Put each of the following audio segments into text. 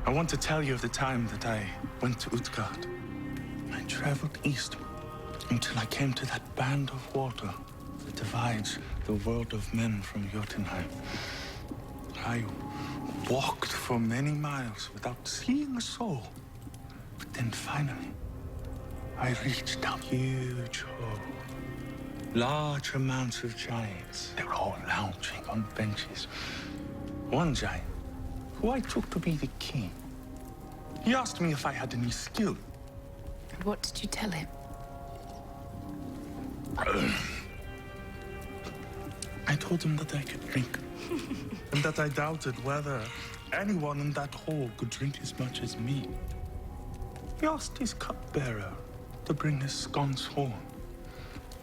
I want to tell you of the time that I went to Utgard. I traveled east until I came to that band of water that divides the world of men from Jotunheim. I walked for many miles without seeing a soul. But then finally, I reached a huge hall. Large amounts of giants. They were all lounging on benches. One giant, who I took to be the king, he asked me if I had any skill. And what did you tell him? I told him that I could drink. And that I doubted whether anyone in that hall could drink as much as me. He asked his cupbearer to bring his sconce horn.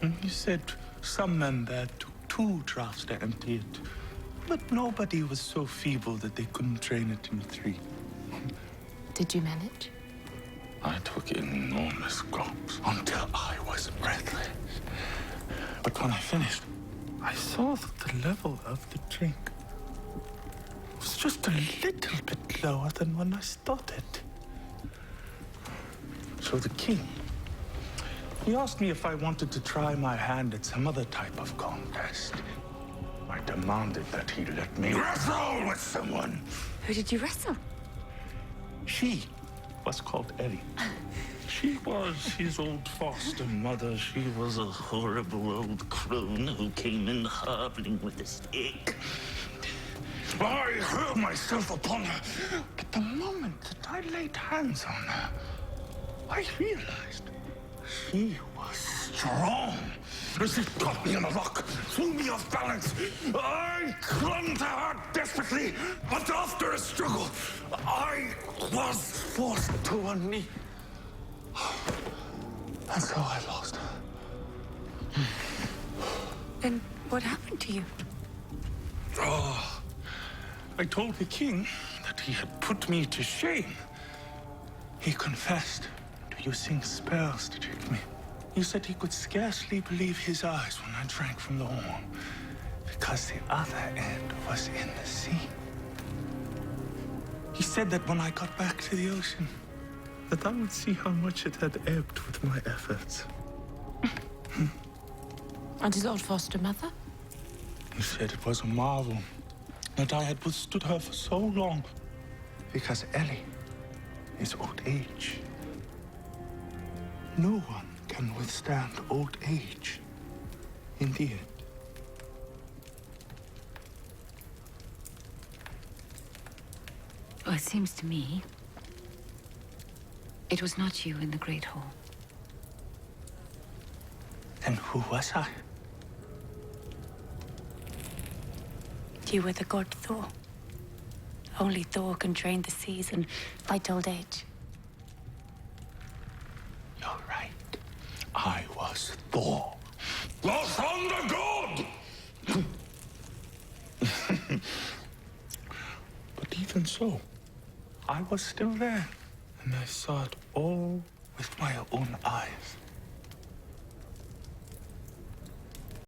And he said some men there took 2 draughts to empty it. But nobody was so feeble that they couldn't drain it in 3. Did you manage? I took enormous gulps until I was breathless. But when I finished, I saw that the level of the drink was just a little bit lower than when I started. So the king, he asked me if I wanted to try my hand at some other type of contest. I demanded that he let me wrestle with someone. Who did you wrestle? She was called Ellie. She was his old foster mother. She was a horrible old crone who came in hobbling with a stick. I hurled myself upon her, but the moment that I laid hands on her, I realized she was strong. As she caught me on a rock, threw me off balance. I clung to her desperately, but after a struggle, I was forced to one knee. And so I lost her. Then what happened to you? Oh, I told the king that he had put me to shame. He confessed to using spells to trick me. He said he could scarcely believe his eyes when I drank from the horn, because the other end was in the sea. He said that when I got back to the ocean, that I would see how much it had ebbed with my efforts. And his old foster mother? He said it was a marvel that I had withstood her for so long, because Ellie is old age. No one can withstand old age in the end. Well, it seems to me it was not you in the Great Hall. Then who was I? You were the god Thor. Only Thor can drain the seas and fight old age. You're right. I was Thor. The Thunder God! But even so, I was still there. And I saw it all with my own eyes.